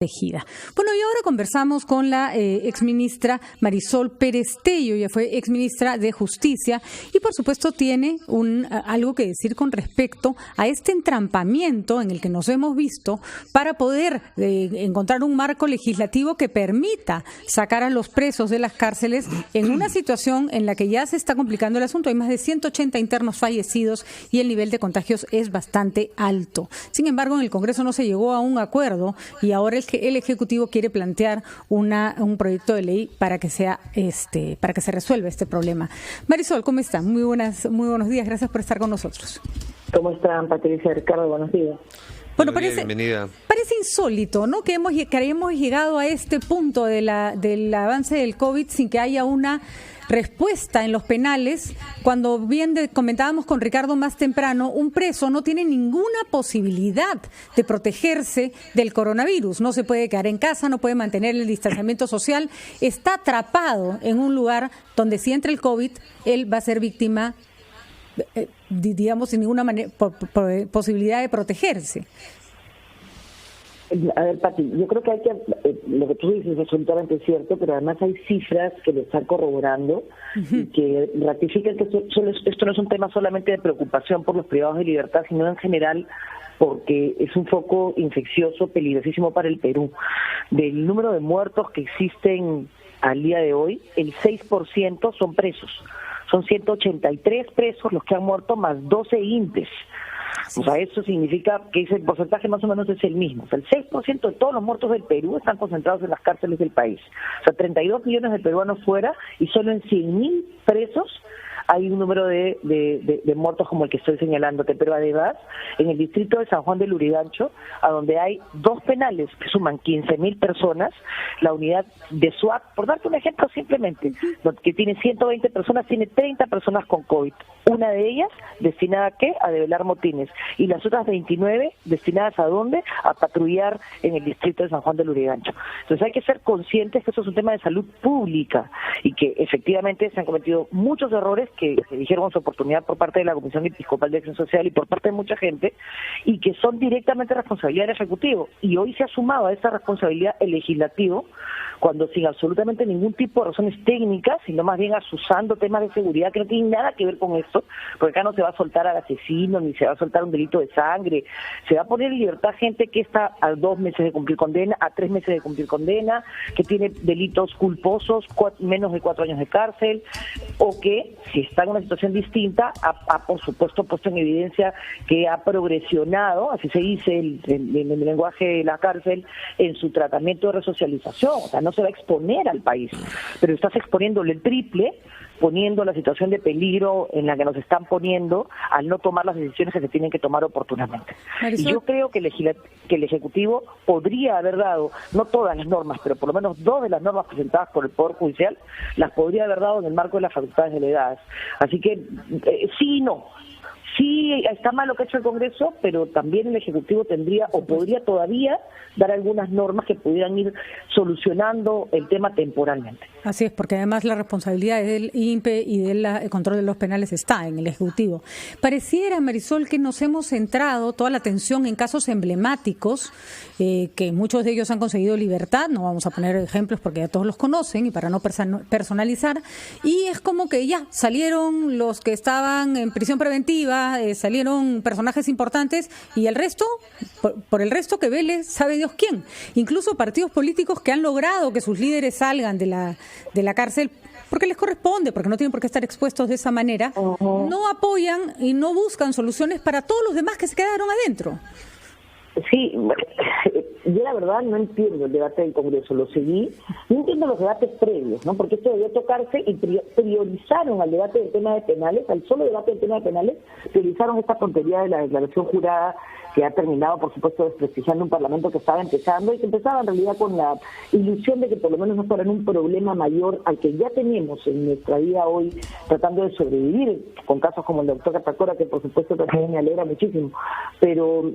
Tejida. Bueno, y ahora conversamos con la exministra Marisol Pérez Tello. Ella fue exministra de Justicia y por supuesto tiene algo que decir con respecto a este entrampamiento en el que nos hemos visto para poder encontrar un marco legislativo que permita sacar a los presos de las cárceles en una situación en la que ya se está complicando el asunto. Hay más de 180 internos fallecidos y el nivel de contagios es bastante alto. Sin embargo, en el Congreso no se llegó a un acuerdo y ahora el Ejecutivo quiere plantear un proyecto de ley para que se resuelva este problema. Marisol, ¿cómo están? Muy buenos días, gracias por estar con nosotros. ¿Cómo están, Patricia, Ricardo? Buenos días. Bueno, parece insólito, ¿no? Que hayamos llegado a este punto del avance del COVID sin que haya una respuesta en los penales, cuando bien comentábamos con Ricardo más temprano, un preso no tiene ninguna posibilidad de protegerse del coronavirus, no se puede quedar en casa, no puede mantener el distanciamiento social, está atrapado en un lugar donde si entra el COVID, él va a ser víctima, digamos, sin ninguna posibilidad de protegerse. A ver, Pati, yo creo que lo que tú dices es absolutamente cierto, pero además hay cifras que lo están corroborando y que ratifican que esto no es un tema solamente de preocupación por los privados de libertad, sino en general porque es un foco infeccioso peligrosísimo para el Perú. Del número de muertos que existen al día de hoy, el 6% son presos. Son 183 presos los que han muerto, más 12 INPEs. O sea, eso significa que ese porcentaje más o menos es el mismo. O sea, el 6% de todos los muertos del Perú están concentrados en las cárceles del país. O sea, 32 millones de peruanos fuera y solo en 100.000 presos hay un número de muertos como el que estoy señalándote. Pero además, en el distrito de San Juan del Lurigancho, a donde hay 2 penales que suman 15.000 personas, la unidad de SWAT, por darte un ejemplo simplemente, que tiene 120 personas, tiene 30 personas con COVID. Una de ellas destinada ¿a qué? A develar motines. Y las otras 29 destinadas ¿a dónde? A patrullar en el distrito de San Juan del Lurigancho. Entonces hay que ser conscientes que esto es un tema de salud pública y que efectivamente se han cometido muchos errores que se dijeron con su oportunidad por parte de la Comisión Episcopal de Acción Social y por parte de mucha gente, y que son directamente responsabilidad del Ejecutivo. Y hoy se ha sumado a esa responsabilidad el Legislativo, cuando sin absolutamente ningún tipo de razones técnicas, sino más bien asusando temas de seguridad que no tienen nada que ver con esto, porque acá no se va a soltar al asesino, ni se va a soltar un delito de sangre, se va a poner en libertad gente que está a 2 meses de cumplir condena, a 3 meses de cumplir condena, que tiene delitos culposos, menos de 4 años de cárcel, o que, si está en una situación distinta, ha por supuesto puesto en evidencia que ha progresionado, así se dice en el lenguaje de la cárcel, en su tratamiento de resocialización. O sea, no se va a exponer al país, pero estás exponiéndole el triple, poniendo la situación de peligro en la que nos están poniendo al no tomar las decisiones que se tienen que tomar oportunamente. Marisol. Y yo creo que el Ejecutivo podría haber dado, no todas las normas, pero por lo menos 2 de las normas presentadas por el Poder Judicial, las podría haber dado en el marco de las facultades delegadas. Así que sí y no. Sí, está mal lo que ha hecho el Congreso, pero también el Ejecutivo tendría o podría todavía dar algunas normas que pudieran ir solucionando el tema temporalmente. Así es, porque además la responsabilidad del INPE y del control de los penales está en el Ejecutivo. Pareciera, Marisol, que nos hemos centrado toda la atención en casos emblemáticos, que muchos de ellos han conseguido libertad, no vamos a poner ejemplos porque ya todos los conocen y para no personalizar, y es como que ya salieron los que estaban en prisión preventiva, salieron personajes importantes y el resto, por el resto que vele sabe Dios quién. Incluso partidos políticos que han logrado que sus líderes salgan de la cárcel porque les corresponde, porque no tienen por qué estar expuestos de esa manera, no apoyan y no buscan soluciones para todos los demás que se quedaron adentro. Sí, yo la verdad no entiendo el debate del Congreso, lo seguí, no entiendo los debates previos, ¿no? Porque esto debió tocarse y priorizaron al debate del tema de penales, al solo debate del tema de penales, priorizaron esta tontería de la declaración jurada que ha terminado, por supuesto, desprestigiando un Parlamento que estaba empezando y que empezaba en realidad con la ilusión de que por lo menos no fueran un problema mayor al que ya tenemos en nuestra vida hoy, tratando de sobrevivir, con casos como el doctor Catacora, que por supuesto también me alegra muchísimo. Pero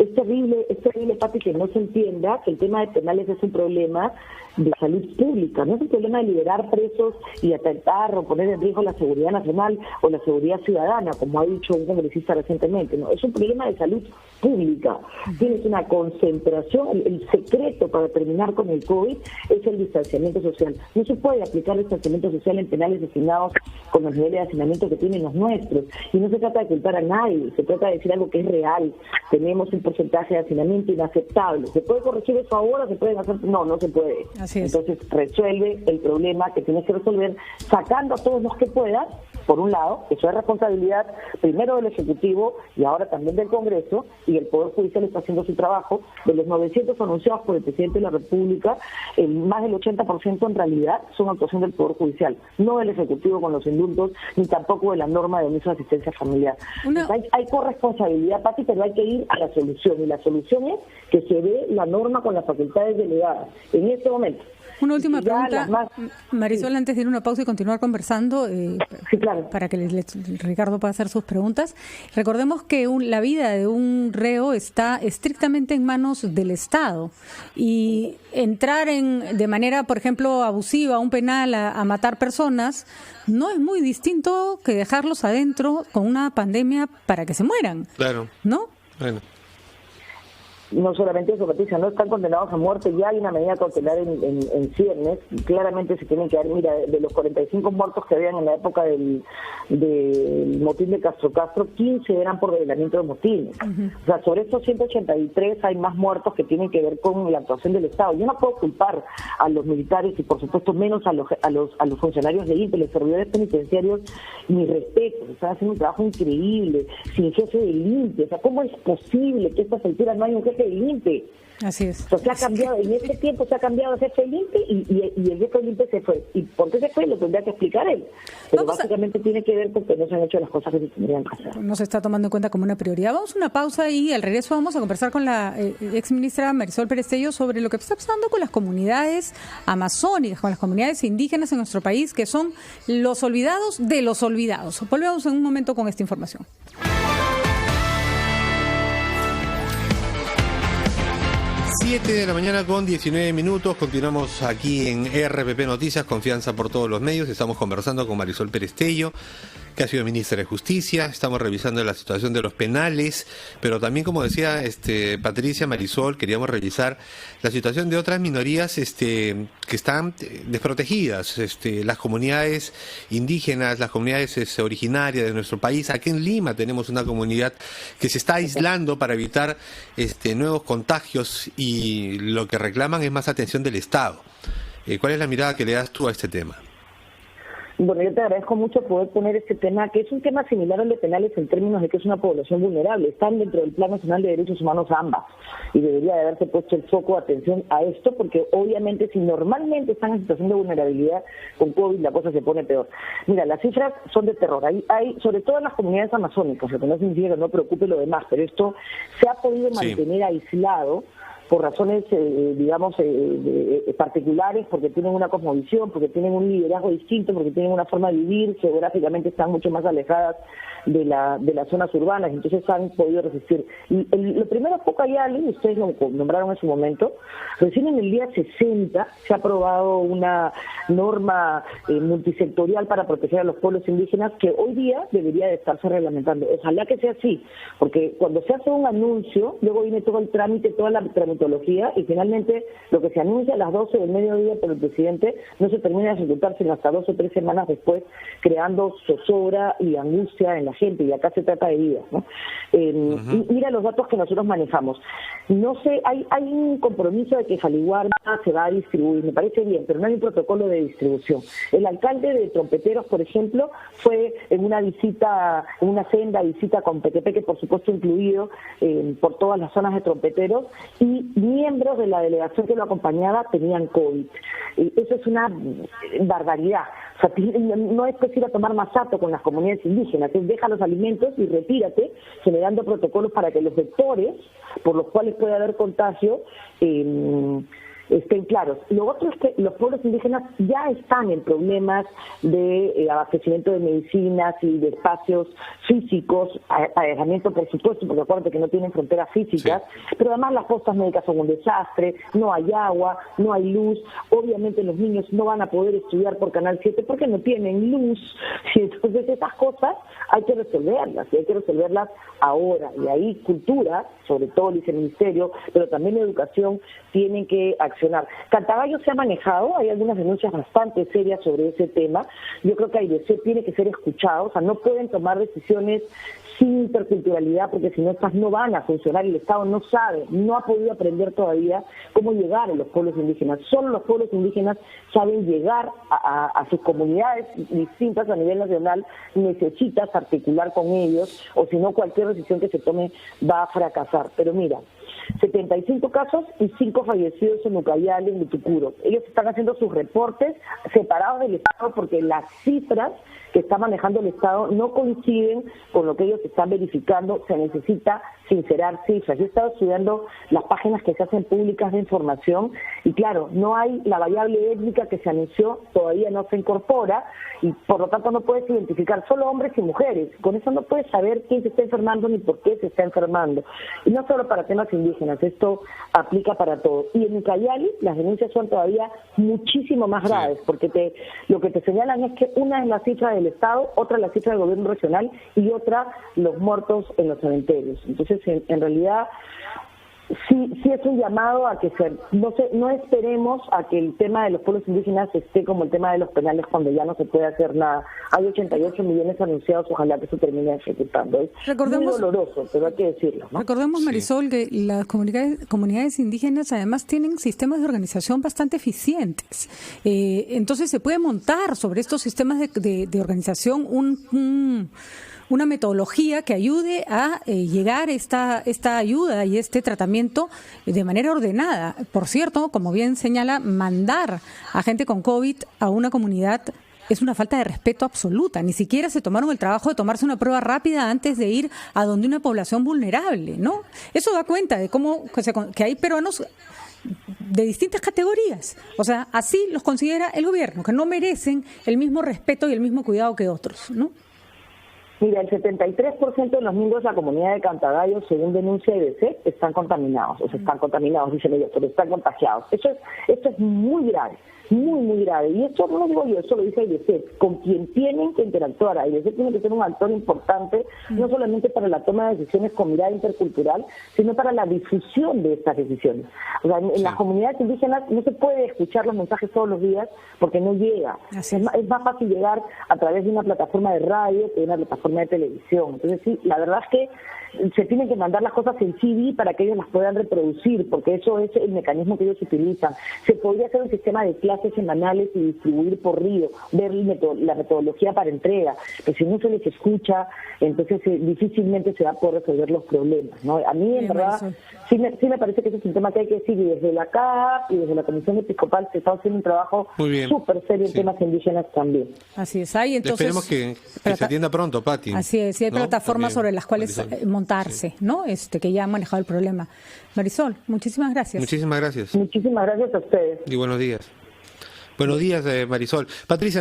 Es terrible, Pati, que no se entienda que el tema de penales es un problema de salud pública, no es un problema de liberar presos y atentar o poner en riesgo la seguridad nacional o la seguridad ciudadana, como ha dicho un congresista recientemente, no, es un problema de salud pública. Tienes una concentración, el secreto para terminar con el COVID es el distanciamiento social. No se puede aplicar el distanciamiento social en penales asignados con los niveles de hacinamiento que tienen los nuestros, y no se trata de culpar a nadie, se trata de decir algo que es real. Tenemos un porcentaje de hacinamiento inaceptable. ¿Se puede corregir eso ahora? ¿Se pueden hacer? No se puede. Así es. Entonces resuelve el problema que tienes que resolver sacando a todos los que puedas, por un lado, eso es responsabilidad primero del Ejecutivo y ahora también del Congreso, y el Poder Judicial está haciendo su trabajo. De los 900 anunciados por el Presidente de la República, más del 80% en realidad son actuación del Poder Judicial, no del Ejecutivo con los indultos, ni tampoco de la norma de omiso de asistencia familiar. Hay corresponsabilidad, Pati, pero hay que ir a la solución, y la solución es que se dé la norma con las facultades delegadas en este momento. Una última pregunta, Marisol, antes de ir a una pausa y continuar conversando, sí, claro, para que Ricardo pueda hacer sus preguntas. Recordemos que la vida de un reo está estrictamente en manos del Estado, y entrar de manera, por ejemplo, abusiva a un penal a matar personas no es muy distinto que dejarlos adentro con una pandemia para que se mueran. Claro. ¿No? Bueno. No solamente eso, Patricia, no están condenados a muerte, ya hay una medida cautelar en ciernes, claramente se tienen que dar, mira, de los 45 muertos que habían en la época del motín de Castro, 15 eran por develamiento de motines. O sea, sobre estos 183 hay más muertos que tienen que ver con la actuación del Estado. Yo no puedo culpar a los militares y por supuesto menos a los funcionarios de INPE, los servidores penitenciarios, ni respeto, están haciendo un trabajo increíble, sin jefe del INPE. O sea, ¿cómo es posible que a estas alturas no haya un jefe del INPE? Así es. Entonces, se ha cambiado, en este tiempo se ha cambiado el jefe del INPE y el jefe del INPE se fue. ¿Y por qué se fue? Lo tendría que explicar él. Pero básicamente tiene que ver con que no se han hecho las cosas que se tendrían que hacer. No se está tomando en cuenta como una prioridad. Vamos a una pausa y al regreso vamos a conversar con la exministra Marisol Perestello sobre lo que está pasando con las comunidades amazónicas, con las comunidades indígenas en nuestro país, que son los olvidados de los olvidados. Volvemos en un momento con esta información. 7 de la mañana con 19 minutos, continuamos aquí en RPP Noticias, confianza por todos los medios. Estamos conversando con Marisol Perestello, que ha sido ministra de Justicia. Estamos revisando la situación de los penales, pero también, como decía Patricia, Marisol, queríamos revisar la situación de otras minorías que están desprotegidas, las comunidades indígenas, las comunidades originarias de nuestro país. Aquí en Lima tenemos una comunidad que se está aislando para evitar nuevos contagios, y lo que reclaman es más atención del Estado. ¿Cuál es la mirada que le das tú a este tema? Bueno, yo te agradezco mucho poder poner este tema, que es un tema similar al de penales en términos de que es una población vulnerable. Están dentro del Plan Nacional de Derechos Humanos ambas, y debería de haberse puesto el foco de atención a esto, porque obviamente si normalmente están en situación de vulnerabilidad con COVID, la cosa se pone peor. Mira, las cifras son de terror. Hay sobre todo en las comunidades amazónicas, lo que no significa que no preocupe lo demás, pero esto se ha podido mantener aislado por razones, particulares, porque tienen una cosmovisión, porque tienen un liderazgo distinto, porque tienen una forma de vivir, geográficamente están mucho más alejadas de las zonas urbanas, entonces han podido resistir. Lo primero fue Cayali, ustedes lo nombraron en su momento, recién en el día 60 se ha aprobado una norma multisectorial para proteger a los pueblos indígenas, que hoy día debería de estarse reglamentando. Ojalá que sea así, porque cuando se hace un anuncio, luego viene todo el trámite, toda la tramitología, y finalmente lo que se anuncia a las 12 del mediodía por el presidente no se termina de ejecutar sino hasta 2 o 3 semanas después, creando zozobra y angustia en la gente, y acá se trata de vidas, ¿no? Mira los datos que nosotros manejamos. No sé, hay un compromiso de que Jaliguarda se va a distribuir, me parece bien, pero no hay un protocolo de distribución. El alcalde de Trompeteros, por ejemplo, fue en una visita, en una senda visita con Pequepeque, por supuesto incluido, por todas las zonas de Trompeteros, y miembros de la delegación que lo acompañaba tenían COVID. Eso es una barbaridad. O sea, no es ir a tomar masato con las comunidades indígenas, es deja los alimentos y retírate, generando protocolos para que los vectores por los cuales puede haber contagio estén claros. Lo otro es que los pueblos indígenas ya están en problemas de abastecimiento de medicinas y de espacios físicos, alejamiento por supuesto, porque acuérdate que no tienen fronteras físicas, pero además las postas médicas son un desastre, no hay agua, no hay luz, obviamente los niños no van a poder estudiar por Canal 7 porque no tienen luz, y entonces esas cosas hay que resolverlas, y hay que resolverlas ahora, y ahí cultura, sobre todo el viceministerio, pero también educación, tienen que accionar. Cantagallo se ha manejado, hay algunas denuncias bastante serias sobre ese tema. Yo creo que AIDC tiene que ser escuchado, o sea, no pueden tomar decisiones sin interculturalidad, porque si no estas no van a funcionar y el Estado no sabe, no ha podido aprender todavía cómo llegar a los pueblos indígenas. Solo los pueblos indígenas saben llegar a sus comunidades distintas a nivel nacional, necesitas articular con ellos, o si no cualquier decisión que se tome va a fracasar. Pero mira, 75 casos y 5 fallecidos en Ucayali, en Mutucuro. Ellos están haciendo sus reportes separados del Estado porque las cifras que está manejando el Estado no coinciden con lo que ellos están verificando. Se necesita sincerar cifras. Yo he estado estudiando las páginas que se hacen públicas de información y claro, no hay la variable étnica que se anunció, todavía no se incorpora y por lo tanto no puedes identificar solo hombres y mujeres. Con eso no puedes saber quién se está enfermando ni por qué se está enfermando. Y no solo para temas indígenas, esto aplica para todo. Y en Ucayali las denuncias son todavía muchísimo más graves, porque lo que te señalan es que una es la cifra del Estado, otra es la cifra del gobierno regional y otra los muertos en los cementerios. Entonces, en realidad, sí es un llamado a que no esperemos a que el tema de los pueblos indígenas esté como el tema de los penales cuando ya no se puede hacer nada. Hay 88 millones anunciados, ojalá que se termine ejecutando. Es muy doloroso, pero hay que decirlo, ¿no? Recordemos, Marisol, que las comunidades indígenas además tienen sistemas de organización bastante eficientes. Entonces se puede montar sobre estos sistemas de organización una metodología que ayude a llegar esta ayuda y este tratamiento de manera ordenada. Por cierto, como bien señala, mandar a gente con COVID a una comunidad es una falta de respeto absoluta. Ni siquiera se tomaron el trabajo de tomarse una prueba rápida antes de ir a donde una población vulnerable, ¿no? Eso da cuenta de cómo que hay peruanos de distintas categorías. O sea, así los considera el gobierno, que no merecen el mismo respeto y el mismo cuidado que otros, ¿no? Mira, el 73% de los miembros de la comunidad de Cantagallo, según denuncia IDC, están contaminados, dicen ellos, pero están contagiados. Esto es muy grave, muy grave. Y esto no lo digo yo, eso lo dice IDC, con quien tienen que interactuar. IDC tiene que ser un actor importante, no solamente para la toma de decisiones con mirada intercultural, sino para la difusión de estas decisiones. O sea, en las comunidades indígenas no se puede escuchar los mensajes todos los días porque no llega. Es más fácil llegar a través de una plataforma de radio que de una plataforma de televisión. Entonces sí, la verdad es que se tienen que mandar las cosas en CD para que ellos las puedan reproducir, porque eso es el mecanismo que ellos utilizan. Se podría hacer un sistema de clases semanales y distribuir por río, ver la metodología para entrega, pero si no se les escucha, entonces difícilmente se va a poder resolver los problemas, ¿no? A mí, en verdad, sí me parece que ese es un tema que hay que decir, y desde la CAP y desde la Comisión Episcopal se está haciendo un trabajo súper serio en temas indígenas también. Así es, hay entonces... Esperemos que se atienda pronto, Pati. Así es, sí hay plataformas sobre las cuales montarse, ¿no? Que ya han manejado el problema. Marisol, muchísimas gracias. Muchísimas gracias. Muchísimas gracias a ustedes. Y buenos días. Buenos días, Marisol. Patricia,